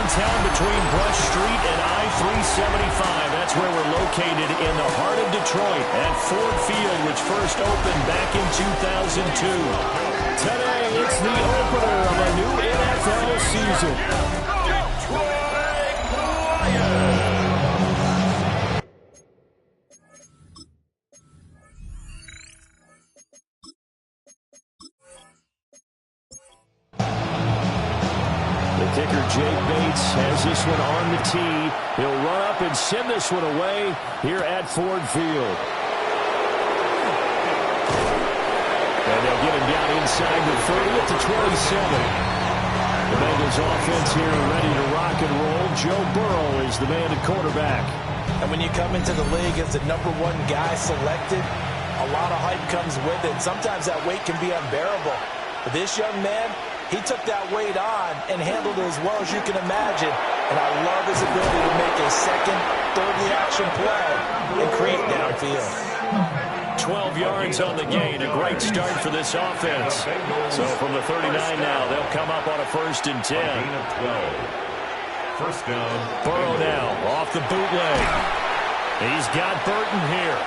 downtown between Brush Street and I-375. That's where we're located in the heart of Detroit at Ford Field, which first opened back in 2002. Today, it's the opener of a new NFL season. Detroit Lions! Kicker Jake Bates has this one on the tee. He'll run up and send this one away here at Ford Field. And they'll get him down inside the 30 at the 27. The Bengals offense here ready to rock and roll. Joe Burrow is the man at quarterback. And when you come into the league as the #1 guy selected, a lot of hype comes with it. Sometimes that weight can be unbearable. But this young man, he took that weight on and handled it as well as you can imagine. And I love his ability to make a second, third reaction play and create downfield. 12 yards on the gain. A great start for this offense. So from the 39 now, they'll come up on a 1st and 10. First down. Burrow now off the bootleg. He's got Burton here.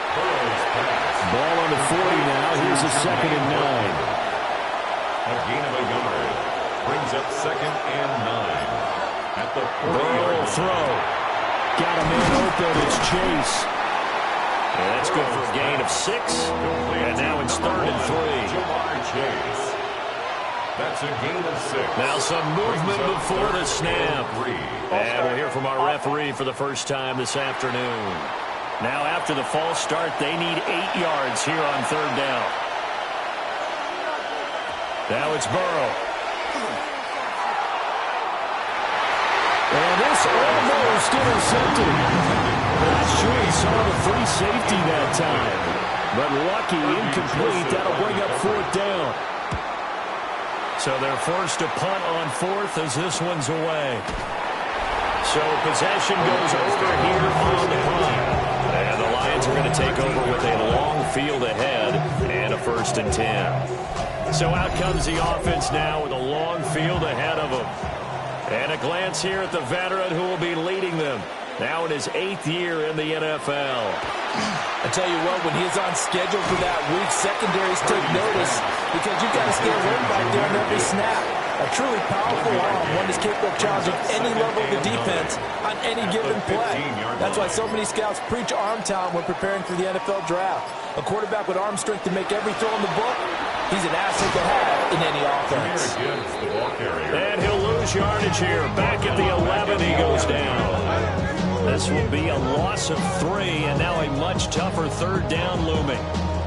Ball on the 40 now. Here's a 2nd and 9. A gain of a yard. Brings up 2nd and 9. At the 40-yard line. Throw. Got a man open. It's Chase. And that's good for a gain of 6. And now it's 3rd and 3. Chase. That's a gain of 6. Now some movement before the snap. And we'll hear from our referee for the first time this afternoon. Now after the false start, they need 8 yards here on 3rd down. Now it's Burrow. And this almost intercepted. Not sure he saw the free safety that time. But lucky, incomplete. That'll bring up 4th down. So they're forced to punt on 4th as this one's away. So possession goes over here on the punt. And the Lions are going to take over with a long field ahead and a 1st and 10. So out comes the offense now with a long field ahead of them. And a glance here at the veteran who will be leading them. Now in his 8th year in the NFL. I tell you what, when he's on schedule for that week, secondaries take notice because you've got to stay alert back there on every snap. A truly powerful arm, one is capable of challenging any level of the defense on any given play. That's why so many scouts preach arm talent when preparing for the NFL draft. A quarterback with arm strength to make every throw in the book, he's an asset to have in any offense. And he'll lose yardage here. Back at the 11, he goes down. This will be a loss of 3, and now a much tougher 3rd down looming.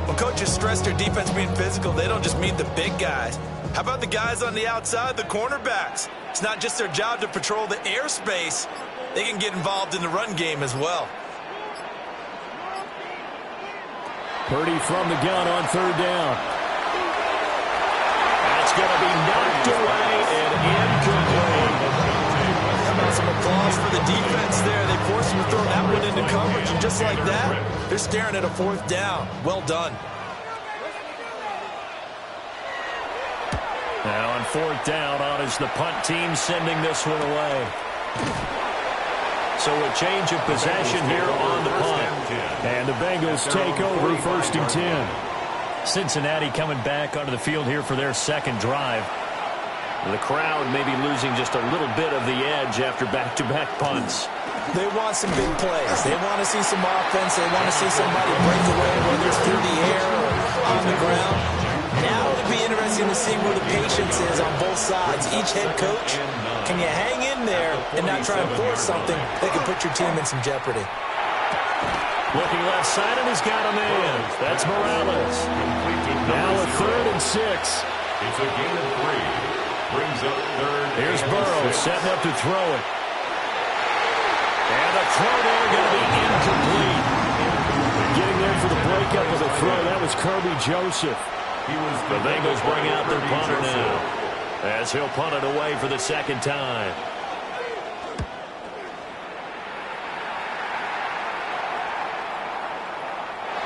When coaches stress their defense being physical, they don't just mean the big guys. How about the guys on the outside, the cornerbacks? It's not just their job to patrol the airspace. They can get involved in the run game as well. Purdy from the gun on 3rd down. That's going to be knocked away and incomplete. How about some applause for the defense there? They forced him to throw that one into coverage, and just like that, they're staring at a 4th down. Well done. Now on 4th down, on is the punt team sending this one away. So a change of possession here on the punt. And the Bengals take over 1st and 10. Cincinnati coming back onto the field here for their 2nd drive. The crowd may be losing just a little bit of the edge after back-to-back punts. They want some big plays. They want to see some offense. They want to see somebody break away, whether it's through the air or on the ground. Now it'll be interesting to see where the patience is on both sides. Each head coach, can you hang in there and not try and force something that can put your team in some jeopardy? Looking left side, and he's got a man. That's Morales. Now a 3rd and 6. It's a gain of 3. Brings up 3rd. Here's Burrow setting up to throw it. And the throw there going to be incomplete. Getting there for the breakup of the throw, that was Kirby Joseph. The Bengals bring out their punter now, as he'll punt it away for the 2nd time.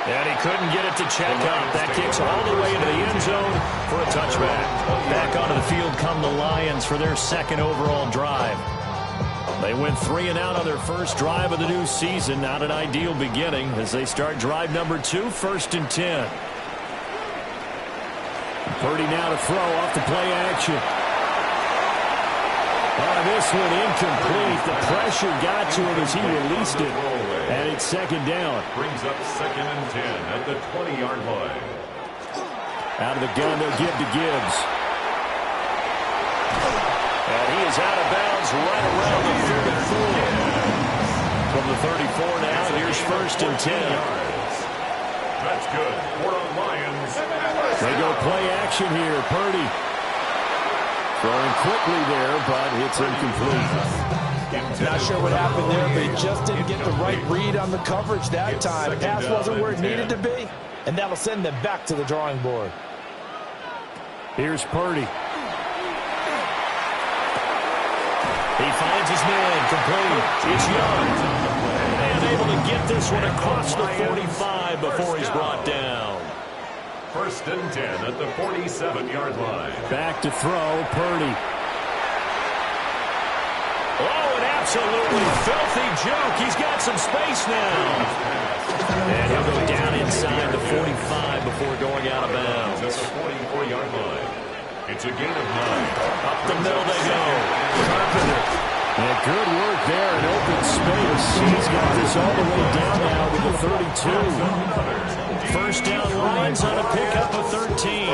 And he couldn't get it to check up. That kicks all the way into the end zone for a touchback. Back onto the field come the Lions for their 2nd overall drive. They went 3 and out on their first drive of the new season. Not an ideal beginning as they start drive number 2, 1st and 10. Purdy now to throw off the play action. This one incomplete. The pressure got to him as he released it. And it's 2nd down. Brings up 2nd and 10 at the 20-yard line. Out of the gun, they'll give to Gibbs. And he is out of bounds right around the 34. From the 34 now, here's 1st and 10. That's good for the Lions. They go play action here. Purdy throwing quickly there, but it's incomplete. Not sure what happened there, but he just didn't get the right read on the coverage that time. Pass wasn't where it needed to be, and that'll send them back to the drawing board. Here's Purdy. He finds his man, complete. It's Young. And able to get this one across the 45 before he's brought down. 1st and 10 at the 47-yard line. Back to throw, Purdy. Oh, an absolutely filthy juke. He's got some space now. And he'll go down inside the 45 before going out of bounds. At the 44-yard line. It's a gain of 9. Up the middle they go. Carpenter. And good work there in open space. He's got this all the way down now to the 32. 1st down, Lions on a pickup of 13.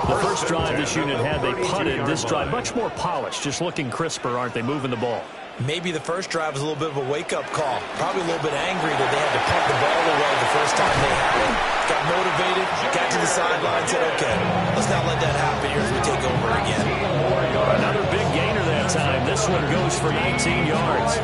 The first drive this unit had, they punted. This drive, much more polished, just looking crisper, aren't they, moving the ball? Maybe the first drive was a little bit of a wake-up call. Probably a little bit angry that they had to punt the ball away the first time they had it. Got motivated, got to the sideline, said, okay, let's not let that happen here as we take over again. Another big gainer that time. This one goes for 19 yards.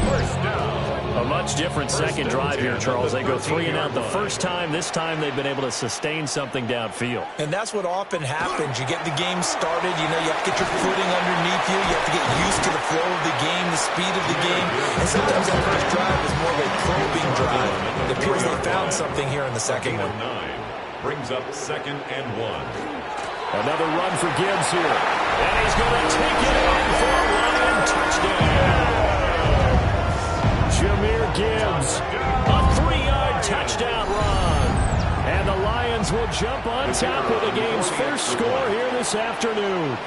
First down. A much different second drive here, Charles. They go 3 and out the first time. This time they've been able to sustain something downfield. And that's what often happens. You get the game started. You know, you have to get your footing underneath you. You have to get used to the flow of the game, the speed of the game. And sometimes that first drive is more of a probing drive. It appears they found something here in the second one. 9 brings up 2nd and 1. Another run for Gibbs here. And he's going to take it in for a Lion touchdown. Jahmyr Gibbs, a 3-yard touchdown run. And the Lions will jump on top of the game's first score here this afternoon.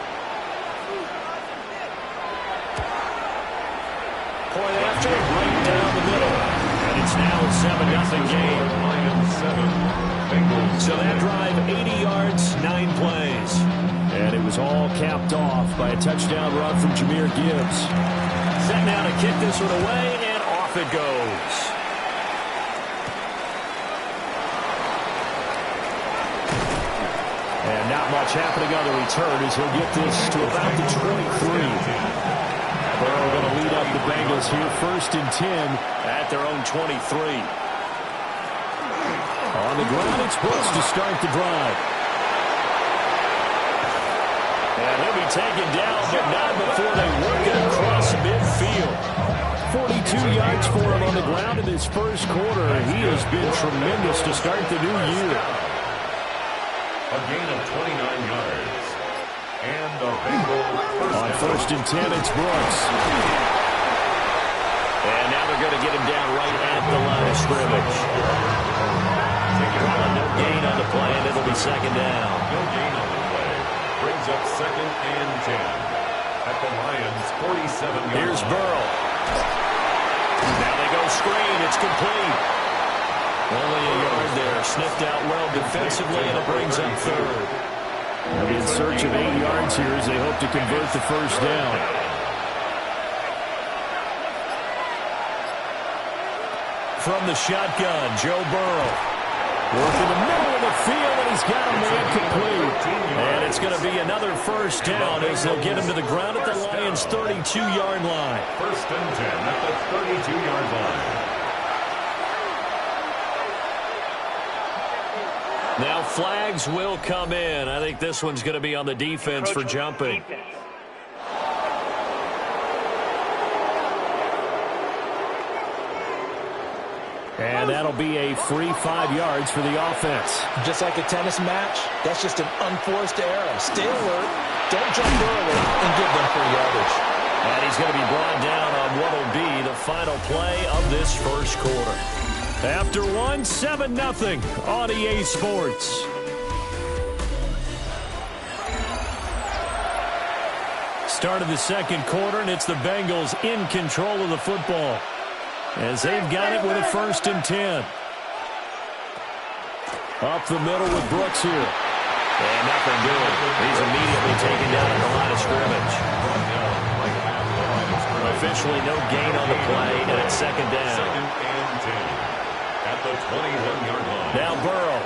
Point after, right down the middle. And it's now a 7-0 game. Lions 7. Bengals. So that drive, 80 yards, 9 plays. And it was all capped off by a touchdown run from Jahmyr Gibbs. Set now to kick this one away, and off it goes. And not much happening on the return as he'll get this to about the 23. Burrow going to lead up the Bengals here, 1st and 10 at their own 23. On the ground, it's Brooks to start the drive. And he'll be taken down, but not before they work it across midfield. 42 yards for him on the ground in his first quarter. He has been tremendous to start the new year. A gain of 29 yards. And the Bengals on 1st and 10, it's Brooks. And now they're going to get him down right at the line of scrimmage. No gain on the play, and it'll be 2nd down. No gain on the play. Brings up 2nd and 10 at the Lions' 47-yard line. Here's Burrow. Now they go screen. It's complete. Only a yard there. Sniffed out well defensively, and it brings up 3rd. They'll be in search of 8 yards here as they hope to convert the first down. From the shotgun, Joe Burrow. Working the middle of the field, and he's got a man complete. And it's going to be another first down as they'll get him to the ground at the Lions' 32-yard line. 1st and 10 at the 32-yard line. Now flags will come in. I think this one's going to be on the defense for jumping. And that'll be a free 5 yards for the offense. Just like a tennis match, that's just an unforced error. Stay alert, don't jump early, and give them free yardage. And he's going to be brought down on what will be the final play of this first quarter. After one, 7-0 on EA Sports. Start of the second quarter, and it's the Bengals in control of the football as they've got it with a 1st and 10. Up the middle with Brooks here. And nothing doing. He's immediately taken down at the line of scrimmage. Officially no gain on the play, and it's 2nd down. 2nd and 10 at the 21-yard line. Now Burrow.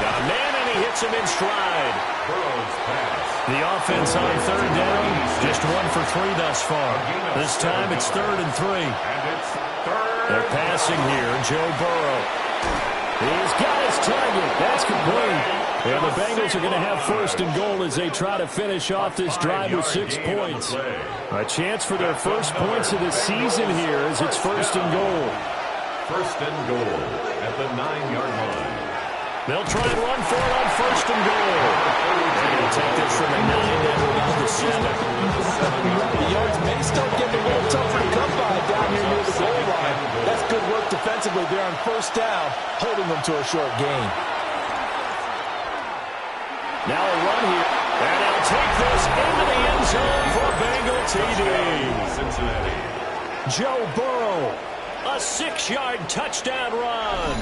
Got a man, and he hits him in stride. Burrow's pass. The offense on 3rd down, just 1 for 3 thus far. This time it's 3rd and 3. And it's 3rd. They're passing here, Joe Burrow. He's got his target. That's complete. And the Bengals are going to have 1st and goal as they try to finish off this drive with 6 points. A chance for their first points of the season here as it's 1st and goal. 1st and goal at the 9-yard line. They'll try and run for it on 1st and goal. They're going to take this from a 9 down to the 7. The yards may still get a little tougher to come by down here near the goal line. That's good work defensively there on 1st down, holding them to a short gain. Now a run here. And they'll take this into the end zone for Bengal TD. Cincinnati. Joe Burrow, a 6-yard touchdown run.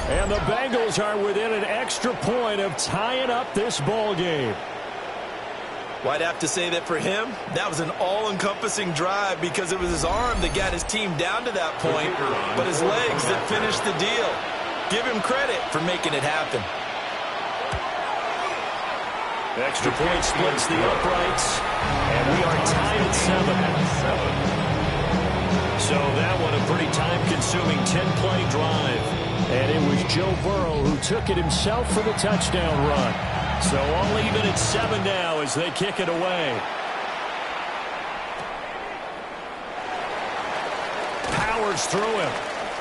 And the Bengals are within an extra point of tying up this ball game. Well, I'd have to say that for him, that was an all-encompassing drive because it was his arm that got his team down to that point, but his legs that finished the deal. Give him credit for making it happen. Extra point splits the uprights, and we are tied at 7. So that one a pretty time-consuming 10-play drive. And it was Joe Burrow who took it himself for the touchdown run. So all even at 7 now as they kick it away. Powers through him.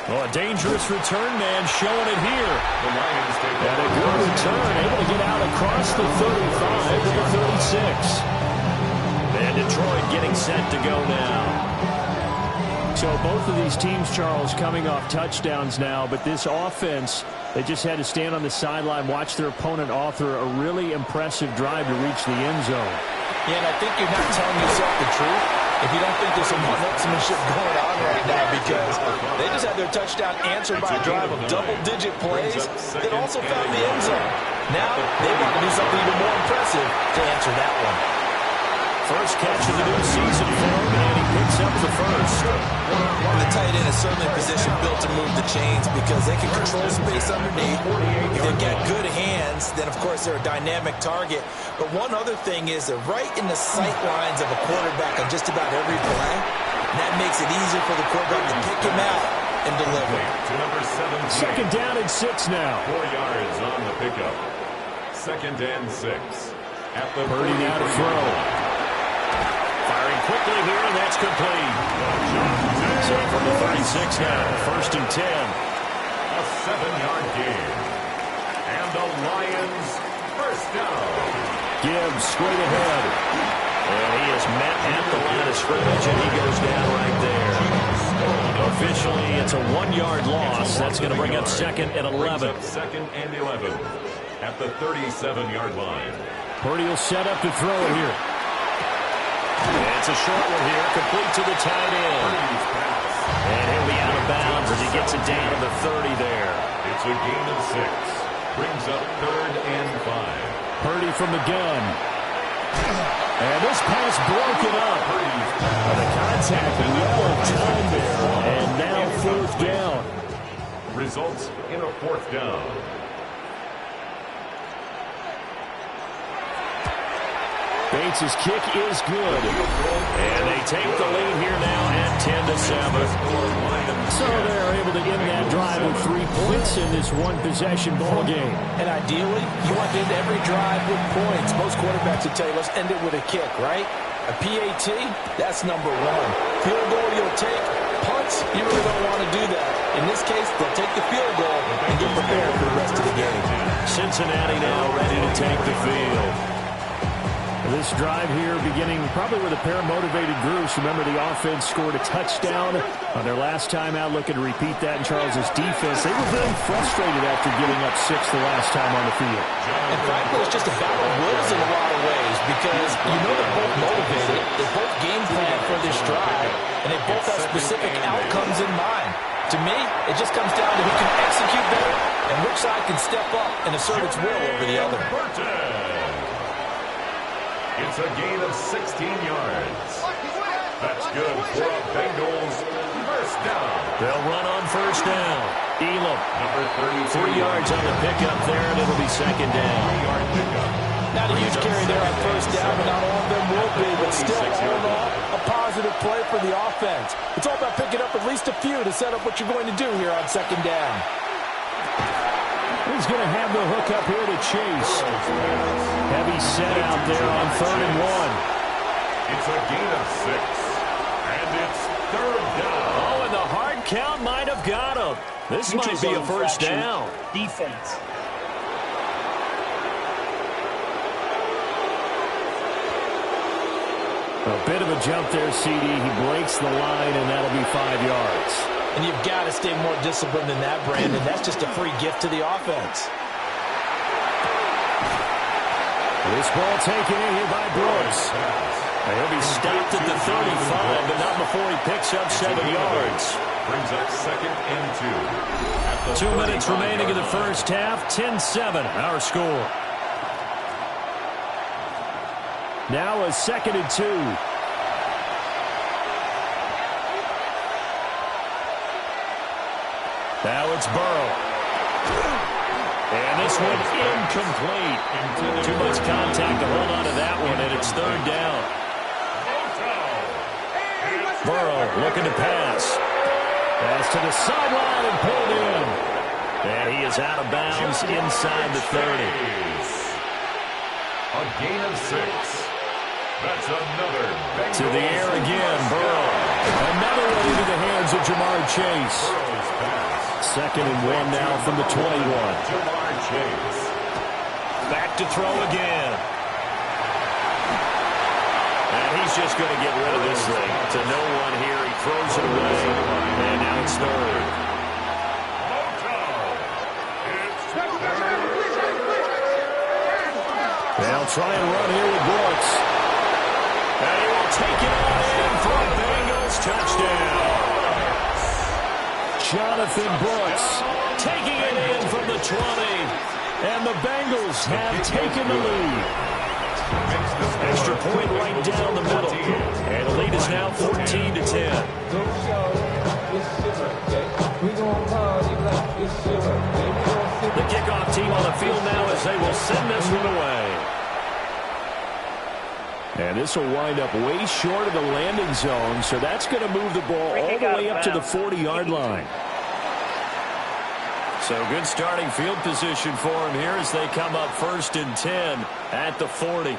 Well, a dangerous return man showing it here. And a good return, able to get out across the 35 to the 36. And Detroit getting set to go now. So both of these teams, Charles, coming off touchdowns now, but this offense, they just had to stand on the sideline, watch their opponent author a really impressive drive to reach the end zone. Yeah, and I think you're not telling yourself the truth if you don't think there's some one-upsmanship going on right now, because they just had their touchdown answered by a drive of double-digit plays that also found the end zone. Now they want to do something even more impressive to answer that one. First catch of the new season for him, and he picks up the first. The tight end is certainly a position built to move the chains because they can control space underneath. If they've got good hands, then of course they're a dynamic target. But one other thing is they're right in the sight lines of a quarterback on just about every play. And that makes it easier for the quarterback to pick him out and deliver. To number 17. 2nd down and 6 now. 4 yards on the pickup. 2nd and 6. At the Purdy now to throw. Firing quickly here, and that's complete. So from the 36 now, 1st and 10. A 7-yard gain. And the Lions first down. Gibbs straight ahead. And he is met at the line of scrimmage, and he goes down right there. Officially, it's a 1-yard loss. That's going to bring up 2nd and 11. 2nd and 11 at the 37-yard line. Purdy will set up to throw it here. And it's a short one here, complete to the tight end. And he'll be out of bounds as he gets it down to the 30 there. It's a gain of 6. Brings up 3rd and 5. Purdy from the gun. And this pass broken up. The contact well timed there. And now 4th down. Results in a 4th down. Bates' kick is good. And they take the lead here now at 10-7. So they're able to end that drive with 3 points in this one-possession ball game. And ideally, you want to end every drive with points. Most quarterbacks would tell you, let's end it with a kick, right? A PAT, that's number 1. Field goal you'll take, punt, once, you really don't want to do that. In this case, they'll take the field goal and get prepared for the rest of the game. Cincinnati now ready to take the field. This drive here beginning probably with a pair of motivated groups. Remember, the offense scored a touchdown on their last time out. Looking to repeat that in Charles's defense. They were very frustrated after giving up 6 the last time on the field. And frankly, it's just a battle of wills in a lot of ways because you know they're both motivated. They both game plan for this drive, and they both have specific outcomes in mind. To me, it just comes down to who can execute better and which side can step up and assert its will over the other. It's a gain of 16 yards. That's good for a Bengals first down. They'll run on first down. Elam, Number 3 yards on the pickup there, and it'll be second down. 3-yard pickup. Not a huge carry there on first down, and not all of them will be, but still all in all, a positive play for the offense. It's all about picking up at least a few to set up what you're going to do here on second down. He's going to have the hook up here to Chase. Heavy set out there on 3rd and 1. It's a gain of 6. And it's 3rd down. Oh, and the hard count might have got him. This might be a first down. Defense. A bit of a jump there, CD. He breaks the line, and that'll be 5 yards. And you've got to stay more disciplined than that, Brandon. That's just a free gift to the offense. This ball taken in here by Brooks. He'll be stopped at the 35, but not before he picks up 7 yards. Brings up 2nd and 2. 2 minutes remaining in the first half. 10-7, our score. Now a 2nd and 2. Now it's Burrow. And this one incomplete. Too much contact to hold on to that one, and it's 3rd down. Burrow looking to pass. Pass to the sideline and pulled in. And he is out of bounds inside the 30. A gain of 6. That's another Bengals. To the air again, Burrow. Another one into the hands of Jamar Chase. 2nd and 1 now from the 21. Jamar Chase. Back to throw again. And he's just going to get rid of this thing. To no one here. He throws it away. And now it's 3rd. They'll try and run here with Brooks. And he will take it on in for a Bengals touchdown. Jonathan Brooks taking it in from the 20. And the Bengals have taken the lead. Extra point right down the middle. And the lead is now 14-10. The kickoff team on the field now as they will send this one away. And this will wind up way short of the landing zone, so that's going to move the ball all the way up to the 40-yard line. So good starting field position for him here as they come up 1st and 10 at the 40.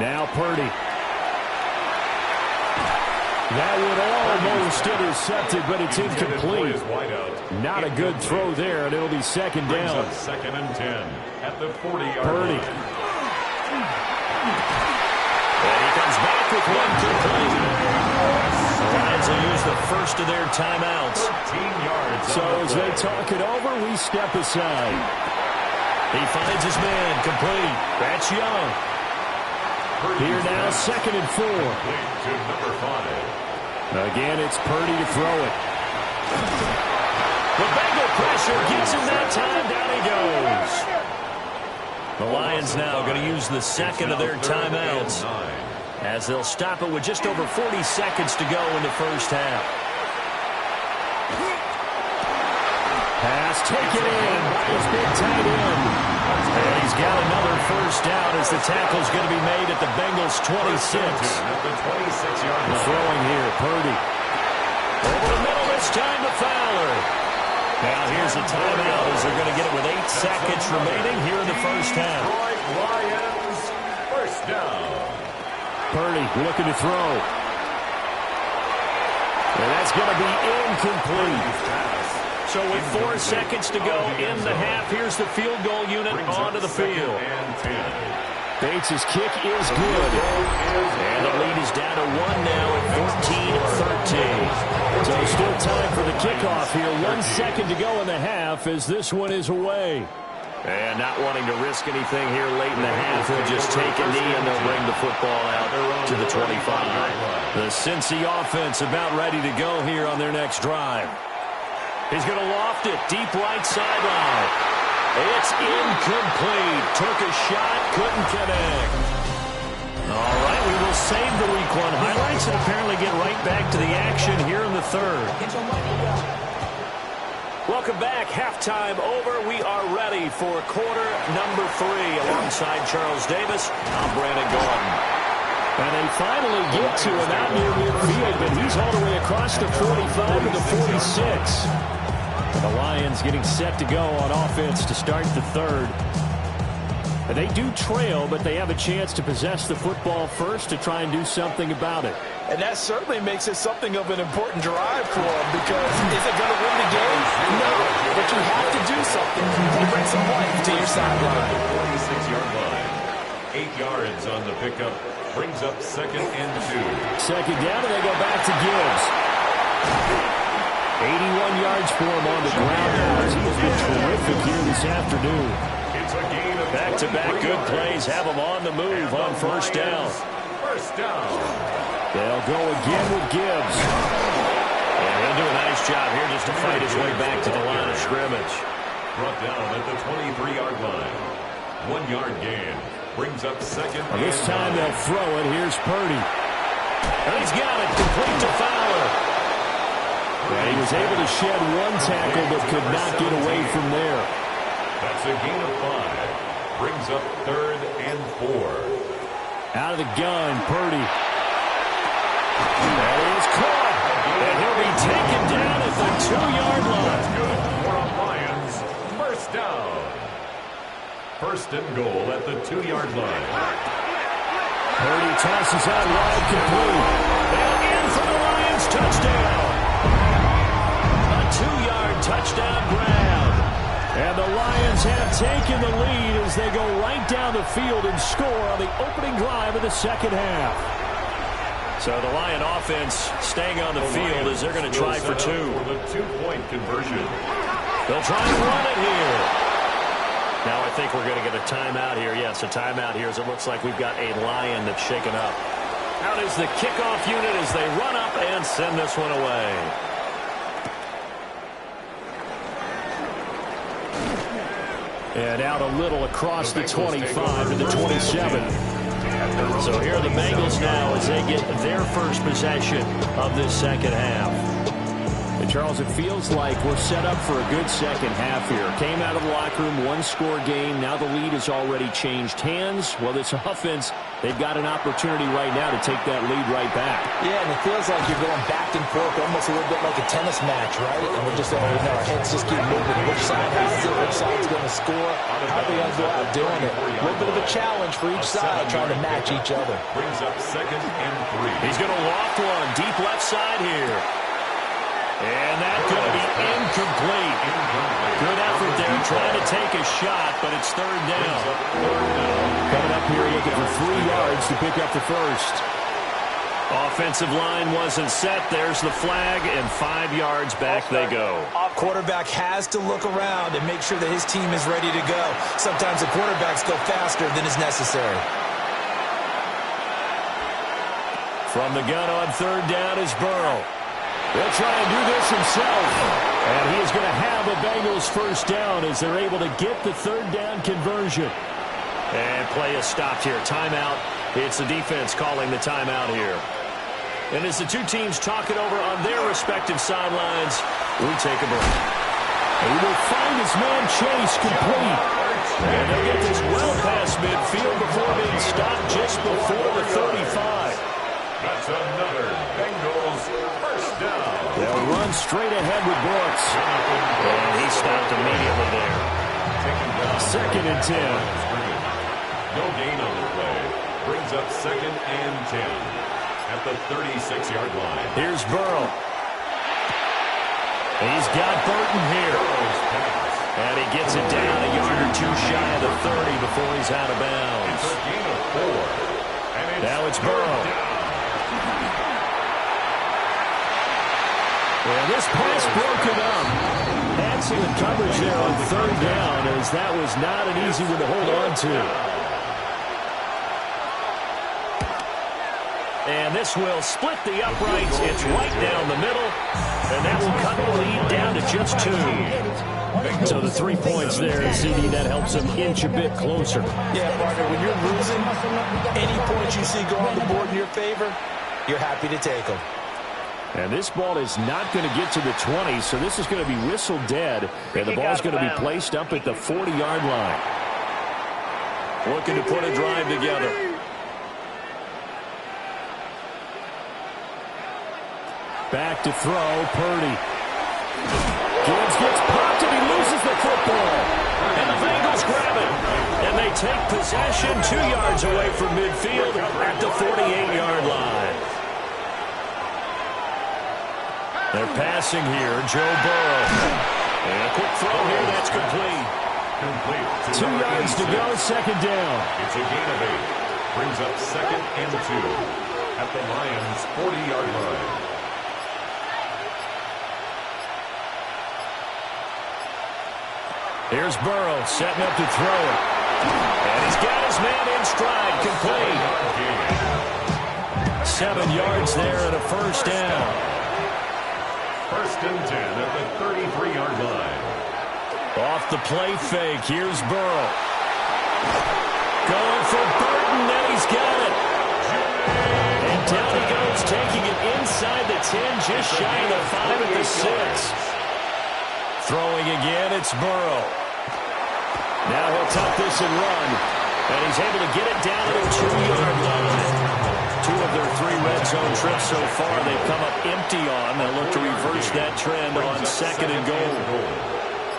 Now Purdy. That would almost intercepted, but it's incomplete. Not a good throw there, and it'll be 2nd down. 2nd and 10 at the 40-yard Purdy. line. And he comes back with one complete. The Lions will use the first of their timeouts. 13 yards. So as they talk it over, we step aside. He finds his man complete. That's Young. Here now, 2nd and 4. To number 5. Again, it's Purdy to throw it. The Bengal pressure gets him that time. Down he goes. The Lions now going to use the 2nd of their timeouts as they'll stop it with just over 40 seconds to go in the first half. Pass taken in by his big tight end. And he's got another first down as the tackle's going to be made at the Bengals' 26. At the 26-yard line. Throwing here, Purdy. Over the middle this time to Fowler. Now here's a timeout as they're going to get it with 8 seconds remaining here in the first half. Lions, first down. Purdy looking to throw. And that's going to be incomplete. So with 4 seconds to go in the half, here's the field goal unit onto the field. Bates' kick is good. And the lead is down to 1 now at 14-13. So still time for the kickoff here. 1 second to go in the half as this one is away. And not wanting to risk anything here late in the half, he'll just take a knee and they'll bring the football out to the 25. The Cincy offense about ready to go here on their next drive. He's going to loft it deep right sideline. It's incomplete. Took a shot, couldn't connect. All right, we will save the Week 1 highlights and apparently get right back to the action here in the third. Welcome back. Halftime over. We are ready for quarter number 3. Alongside Charles Davis, I'm Brandon Gordon. And they finally get to him out near midfield, but he's all the way across the 45 to the 46. The Lions getting set to go on offense to start the third. They do trail, but they have a chance to possess the football first to try and do something about it. And that certainly makes it something of an important drive for them, because is it going to win the game? No, but you have to do something to bring some life to your sideline. 46-yard line. 8 yards on the pickup. Brings up 2nd and 2. Second down, and they go back to Gibbs. 81 yards for him on the ground now as he has been terrific here this afternoon. It's a gain of back-to-back good plays have him on the move on first down. First down. They'll go again with Gibbs. And he'll do a nice job here just to fight his way back to the line of scrimmage. Brought down at the 23-yard line. 1 yard gain. Brings up 2nd. This time they'll throw it. Here's Purdy. And he's got it. Complete to Fowler. And he was able to shed 1 tackle but could not get away from there. That's a gain of 5. Brings up 3rd and 4. Out of the gun, Purdy. That is caught. And he'll be taken down at the 2-yard line. That's good for the Lions. First down. First and goal at the 2-yard line. Purdy tosses out wide, complete. And in for the Lions, touchdown. A 2-yard touchdown grab. And the Lions have taken the lead as they go right down the field and score on the opening drive of the second half. So the Lion offense staying on the field as they're going to try for 2. For the 2-point conversion. They'll try and run it here. Now I think we're going to get a timeout here. Yes, a timeout here as it looks like we've got a Lion that's shaken up. Out is the kickoff unit as they run up and send this one away. And out a little across the 25 to the 27. So here are the Bengals now as they get their first possession of this second half. And Charles, it feels like we're set up for a good second half here. Came out of the locker room, 1-score game. Now the lead has already changed hands. Well, this offense, they've got an opportunity right now to take that lead right back. Yeah, and it feels like you're going back and forth, almost a little bit like a tennis match, right? And we're just, our heads just keep moving. Which side has it? Which side's going to score? How are they going to go out doing it? A little bit of a challenge for each side, trying to match each other. Brings up 2nd and 3. He's going to loft one deep left side here. And that's going to be incomplete. Good effort there trying to take a shot, but it's 3rd down. Coming up here looking for 3 yards to pick up the first. Offensive line wasn't set. There's the flag, and 5 yards back they go. Quarterback has to look around and make sure that his team is ready to go. Sometimes the quarterbacks go faster than is necessary. From the gun on 3rd down is Burrow. He'll try and do this himself. And he is going to have a Bengals first down as they're able to get the 3rd down conversion. And play is stopped here. Timeout. It's the defense calling the timeout here. And as the two teams talk it over on their respective sidelines, we take a break. He will find his man Chase complete. And they'll get this well past midfield before being stopped just before the 35. That's another Bengals first down. They'll run straight ahead with Brooks. And he stopped immediately there. 2nd and 10. No gain on the play. Brings up 2nd and 10 at the 36-yard line. Here's Burrow. He's got Burton here. And he gets it down a yard or two shy of the 30 before he's out of bounds. It's a gain of 4. Now it's Burrow. And this pass broken up. Excellent coverage there on third down, as that was not an easy one to hold on to. And this will split the uprights. It's right down the middle. And that will cut the lead down to just 2. So the 3 points there, CD, that helps them inch a bit closer. Yeah, partner, when you're losing, any points you see go on the board in your favor, you're happy to take them. And this ball is not going to get to the 20, so this is going to be whistled dead. And the ball's going to be placed up at the 40-yard line. Looking to put a drive together. Back to throw, Purdy. Gibbs gets popped and he loses the football. And the Bengals grab it. And they take possession 2 yards away from midfield at the 48-yard line. They're passing here, Joe Burrow. And a quick throw here, that's complete. 2 yards to go, second down. It's a gain of 8. Brings up second and 2 at the Lions' 40-yard line. Here's Burrow setting up to throw it. And he's got his man in stride, complete. 7 yards there and a first down. First and 10 at the 33-yard line. Off the play fake, here's Burrow. Going for Burton, and he's got it. And down he goes, taking it inside the 10, just shy of the 5 at the 6. Throwing again, it's Burrow. Now he'll tuck this and run. And he's able to get it down to the 2-yard line. 2 of their 3 red zone trips so far they've come up empty on. They'll look to reverse that trend on second and goal.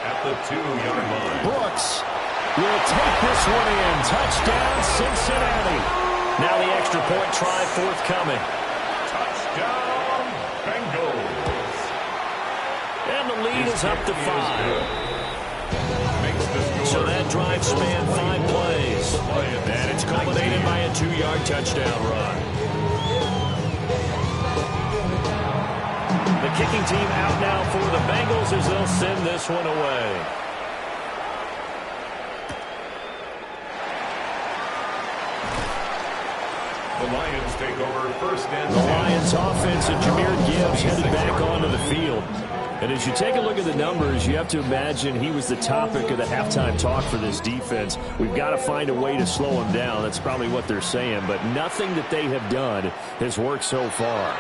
At the 2-yard line. Brooks will take this one in. Touchdown, Cincinnati. Now the extra point try forthcoming. Touchdown, Bengals. And the lead is up to 5. So that drive spanned 5 plays. And it's culminated by a 2-yard touchdown run. The kicking team out now for the Bengals as they'll send this one away. The Lions take over first and 10. The Lions offense and Jahmyr Gibbs headed back onto the field. And as you take a look at the numbers, you have to imagine he was the topic of the halftime talk for this defense. We've got to find a way to slow him down. That's probably what they're saying. But nothing that they have done has worked so far.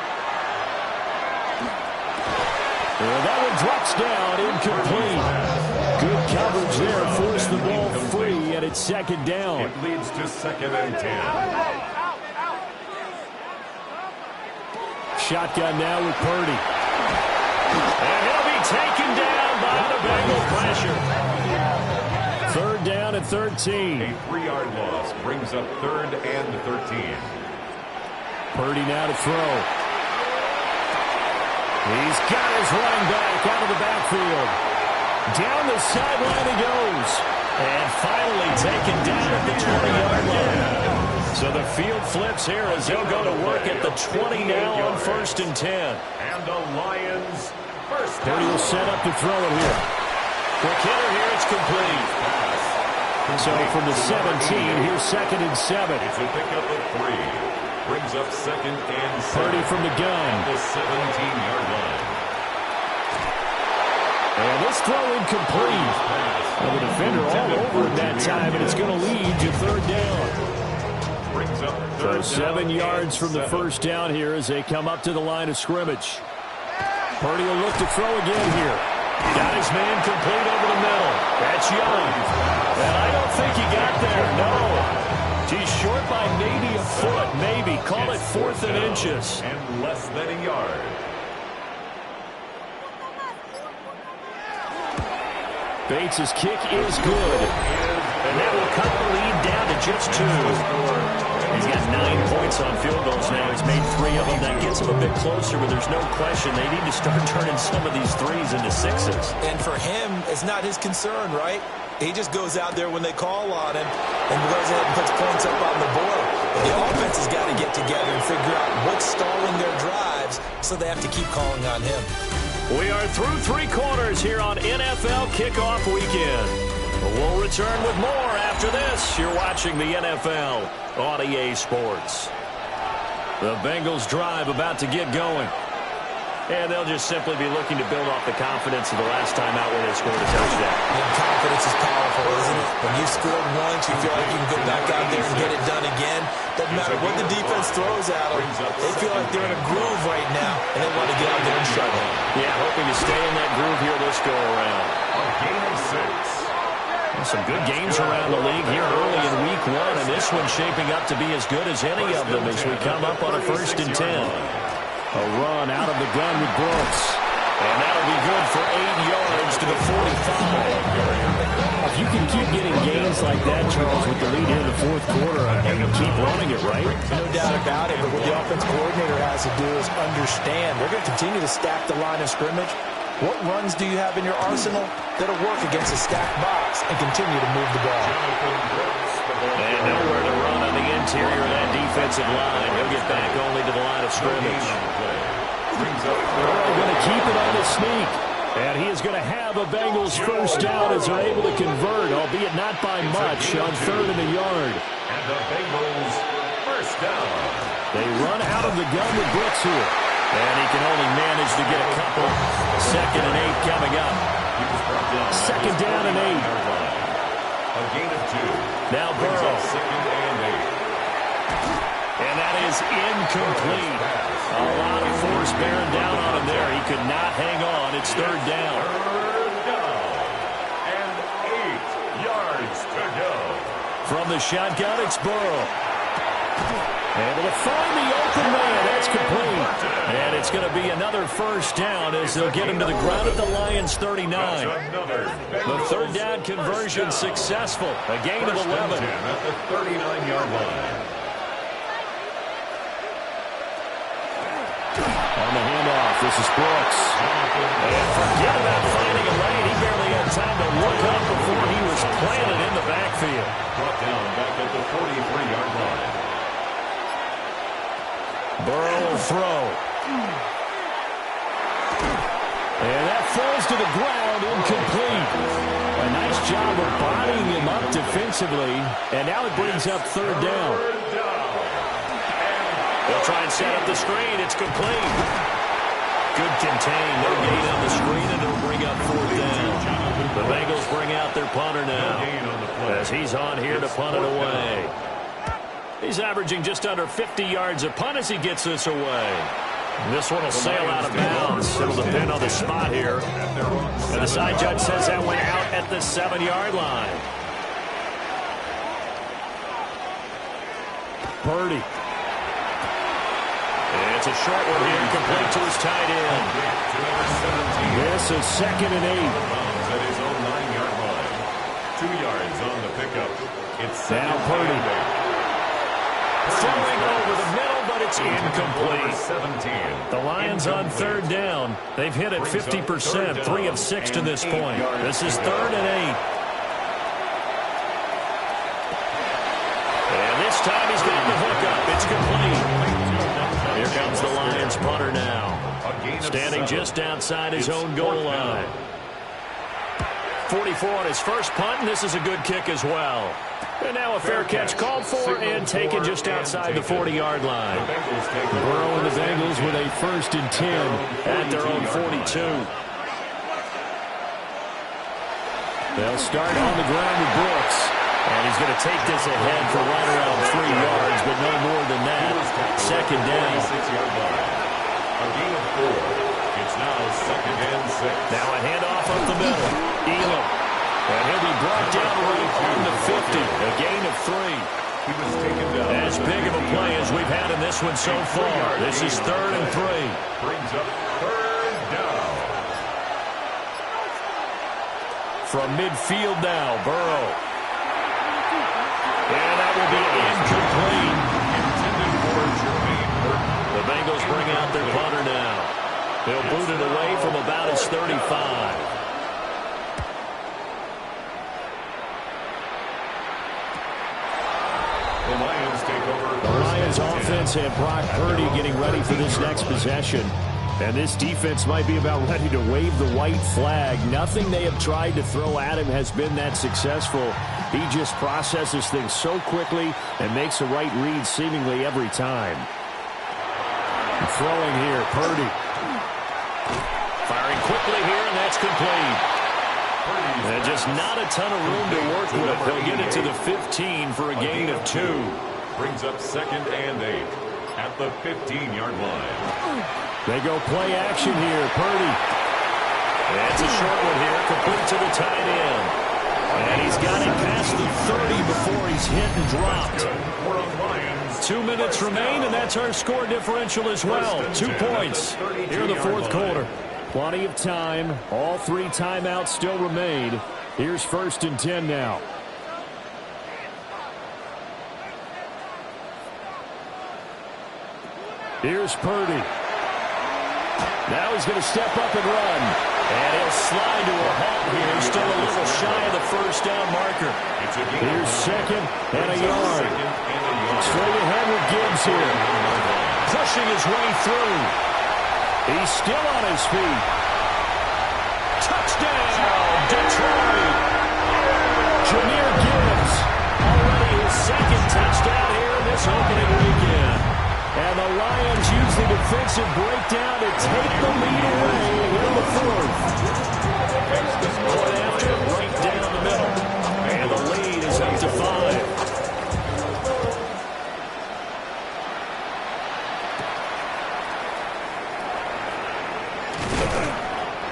And that one drops down, incomplete. Good coverage there, forced the ball free, and it's second down. It leads to second and 10. Shotgun now with Purdy. And he'll be taken down by the Bengal pressure. Third down at 13. A 3-yard loss brings up third and 13. Purdy now to throw. He's got his running back out of the backfield. Down the sideline he goes. And finally taken down at the 20-yard line. So the field flips here as he'll go to work at the 20 now on first and 10. And the Lions first down. Purdy will set up to throw it here. Quick hitter here, it's complete. So from the 17, here's second and 7. It's a pickup of 3. Brings up second and 7. Purdy from the gun. The 17-yard line. And this throw incomplete. Well, the defender all over it that time, and it's going to lead to third down. Brings up So third 7 down yards and from the 7. first down here as they come up to the line of scrimmage. Purdy will look to throw again here. Got his man complete over the middle. That's Young. And I don't think he got there, no. He's short by maybe a foot, maybe. Call it 4th and inches. And less than a yard. Bates' kick is good. And that will cut the lead down to just 2. He's got 9 points on field goals now. He's made 3 of them. That gets him a bit closer, but there's no question they need to start turning some of these threes into sixes. And for him, it's not his concern, right? He just goes out there when they call on him and goes ahead and puts points up on the board. The offense has got to get together and figure out what's stalling their drives, so they have to keep calling on him. We are through 3 quarters here on NFL Kickoff Weekend. We'll return with more after this. You're watching the NFL on EA Sports. The Bengals drive about to get going. And they'll just simply be looking to build off the confidence of the last time out where they scored a touchdown. And confidence is powerful, isn't it? When you scored once, you feel like you can go back out there and get it done again. Doesn't matter what the defense throws at them. They feel like they're in a groove right now, and they want to get out there and show it. Yeah, hoping to stay in that groove here this go-around. A gain of 6. Some good games around the league here early in Week 1, and this one's shaping up to be as good as any of them as we come up on a 1st and 10. A run out of the gun with Brooks. And that'll be good for 8 yards to the 45. If you can keep getting gains like that, Charles, with the lead here in the 4th quarter, and you keep running it, right? No doubt about it, but what the offense coordinator has to do is understand. They're going to continue to stack the line of scrimmage. What runs do you have in your arsenal that'll work against a stacked box and continue to move the ball? And nowhere to run on the interior of that defensive line. He'll get back only to the line of scrimmage. Burrow going to keep it on the sneak. And he is going to have a Bengals first down as they're able to convert, albeit not by much, on 3rd and a yard. And the Bengals first down. They run out of the gun with Brooks here. And he can only manage to get a couple. 2nd and 8 coming up. 2nd down and 8. A gain of 2. Now Burrow. 2nd and 8. And that is incomplete. A lot of force bearing down on him there. He could not hang on. It's 3rd down. 3rd down. And 8 yards to go. From the shotgun, it's Burrow. Able to find the open man. That's complete. And it's going to be another first down as they'll get him to the ground at the Lions' 39. The 3rd down conversion successful. A gain of 11. At the 39-yard line. On the handoff, this is Brooks. And forget about finding a lane. He barely had time to look up before he was planted in the backfield. Brought down back at the 43-yard line. Burrow will throw. And that falls to the ground, incomplete. A nice job of bodying him up defensively. And now it brings up 3rd down. They'll try and set up the screen. It's complete. Good contain. No gain on the screen, and it'll bring up 4th down. The Bengals bring out their punter now as he's on here to punt it away. He's averaging just under 50 yards a punt as he gets this away. This one will sail out of bounds. It'll depend on the spot here. And the side judge says that went out at the 7-yard line. Purdy. It's a short one here, complete to his tight end. This is 2nd and 8. At his own 9-yard line. 2 yards on the pickup. It's now Purdy. Throwing over the middle, but it's incomplete. The Lions on 3rd down. They've hit it 50%, 3 of 6 to this point. This is 3rd and 8. And this time he's got the hookup. It's complete. Here comes the Lions punter now. Standing just outside his own goal line. 44 on his first punt, and this is a good kick as well. And now a fair catch called for and taken just outside the 40-yard line. Burrow and the Bengals with a 1st and 10 at their own 42. They'll start on the ground with Brooks. And he's going to take this ahead for right around 3 yards, but no more than that. 2nd down. A gain of 4. It's now 2nd and 6. Now a handoff up the middle. Elam. And he'll be brought down right on the 50. A gain of 3. He was taken down. As big of a play as we've had in this one so far. This is 3rd and 3. Brings up 3rd down. From midfield now, Burrow. And that will be incomplete. Bengals bring out their punter now. They'll boot it away from about his 35. The Lions take over. The Lions offense and Brock Purdy getting ready for this next possession. And this defense might be about ready to wave the white flag. Nothing they have tried to throw at him has been that successful. He just processes things so quickly and makes the right read seemingly every time. Throwing here, Purdy. Firing quickly here, and that's complete. And just not a ton of room to work with. They'll get it to the 15 for a gain of 2. Brings up 2nd and 8 at the 15-yard line. They go play action here. Purdy. That's a short one here, complete to the tight end. And he's got it past the 30 before he's hit and dropped. 2 minutes remain, and that's our score differential as well. 2 points here in the 4th quarter. Plenty of time. All 3 timeouts still remain. Here's 1st and 10 now. Here's Purdy. Now he's going to step up and run. And he'll slide to a halt here. Still a little shy of the 1st down marker. Here's 2nd and a yard. Straight ahead with Gibbs here. Pushing his way through. He's still on his feet. Touchdown, Detroit. Jahmyr Gibbs. Already his 2nd touchdown here in this opening weekend. And the Lions use the defensive breakdown to take the lead away here in the 4th. Going after it right down the middle. And the lead is up to 5.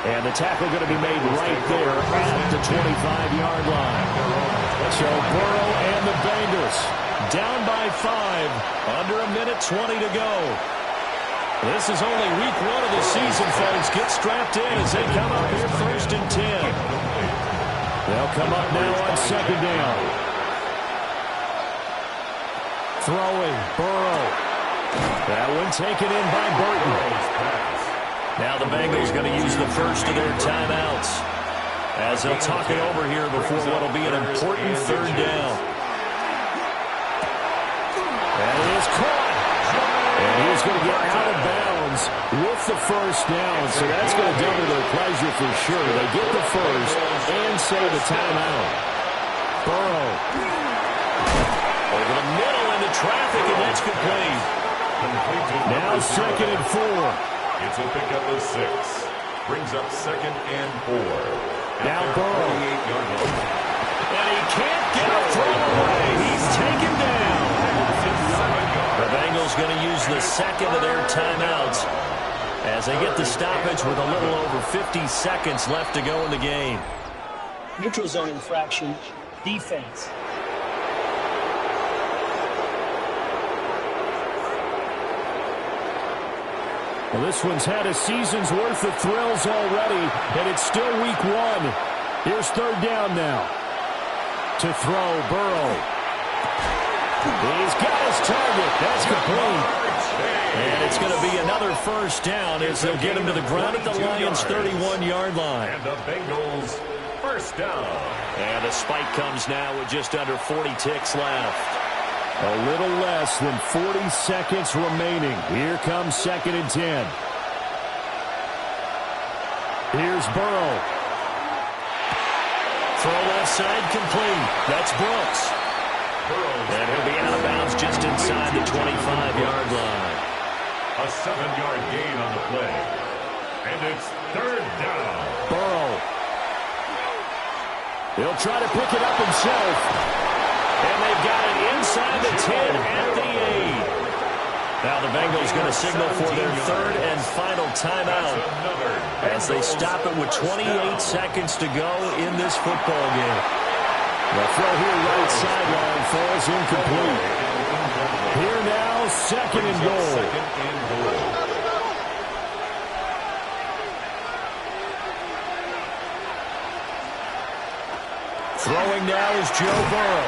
And the tackle going to be made right there at the 25-yard line. So Burrow and the Bengals down by 5, under a minute 20 to go. This is only week 1 of the season, folks. Get strapped in as they come up here 1st and 10. They'll come up now on 2nd down. Throwing, Burrow. That one taken in by Burton. Now the Bengals going to use the first of their timeouts as they'll talk it over here before what will be an important 3rd down. And it is caught. And he's going to get out of bounds with the 1st down. So that's going to double their pleasure for sure. They get the 1st and save the timeout. Burrow. Over the middle into traffic, and that's complete. Now 2nd and 4. It's a pickup of 6. Brings up 2nd and 4. Now Burrow. And he can't get a throw away. He's taken down. The Bengals going to use the 2nd of their timeouts as they get the stoppage with a little over 50 seconds left to go in the game. Neutral zone infraction, defense. Well, this one's had a season's worth of thrills already, and it's still week 1. Here's 3rd down now. To throw, Burrow. He's got his target. That's complete. And it's going to be another 1st down as they'll get him to the ground at the Lions' 31-yard line. And the Bengals' 1st down. And the spike comes now with just under 40 ticks left. A little less than 40 seconds remaining. Here comes 2nd and 10. Here's Burrow. Throw left side complete. That's Brooks. And he'll be out of bounds just inside the 25-yard line. A 7-yard gain on the play. And it's 3rd down. Burrow. He'll try to pick it up himself. And they've got it inside the 10 at the 8. Now the Bengals going to signal for their 3rd and final timeout as they stop it with 28 seconds to go in this football game. The throw here right sideline falls incomplete. Here now, 2nd and goal. Throwing now is Joe Burrow.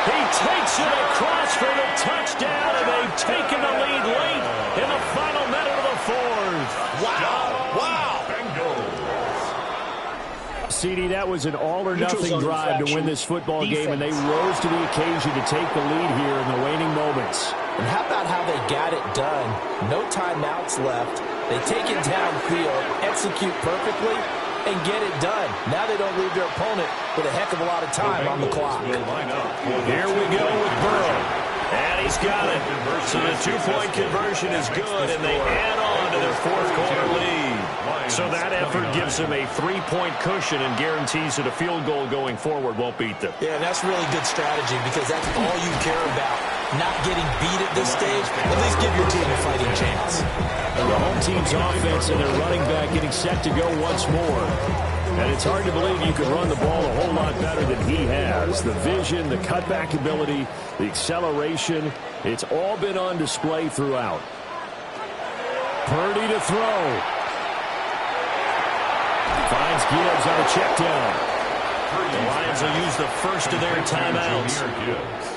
He takes it across for the touchdown, and they've taken the lead late in the final minute of the fourth. Wow. CD, that was an all-or-nothing drive to win this football game, and they rose to the occasion to take the lead here in the waning moments. And how about how they got it done? No timeouts left. They take it downfield, execute perfectly, and get it done. Now they don't leave their opponent with a heck of a lot of time on the clock. Here we go with Burrow. And he's got it. So the two-point conversion is good, and they add on to their fourth-quarter lead. So that effort gives them a three-point cushion and guarantees that a field goal going forward won't beat them. Yeah, that's really good strategy because that's all you care about. Not getting beat at this stage, at least give your team a fighting chance. The home team's offense and their running back getting set to go once more. And it's hard to believe you could run the ball a whole lot better than he has. The vision, the cutback ability, the acceleration, it's all been on display throughout. Purdy to throw. Finds Gibbs on a check down. The Lions will use the first of their timeouts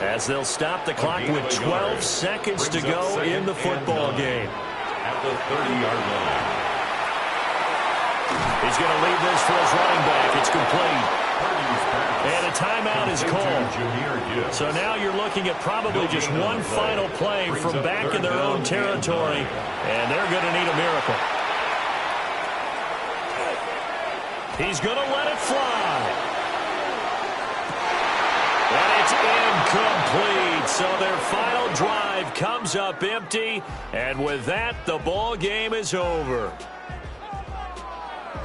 as they'll stop the clock with 12 seconds to go in the football game. At the 30-yard line. He's going to leave this for his running back. It's complete. And a timeout is called. So now you're looking at probably just one final play from back in their own territory, and they're going to need a miracle. He's going to let it fly. And it's incomplete. So their final drive comes up empty, and with that, the ball game is over.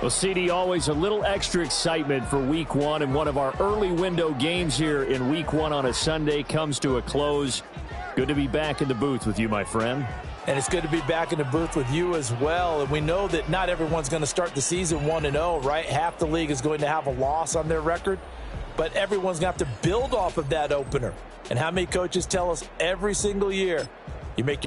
Well, CD, always a little extra excitement for Week 1, and one of our early window games here in Week 1 on a Sunday comes to a close. Good to be back in the booth with you, my friend. And it's good to be back in the booth with you as well. And we know that not everyone's going to start the season 1-0, right? Half the league is going to have a loss on their record, but everyone's going to have to build off of that opener. And how many coaches tell us every single year, you make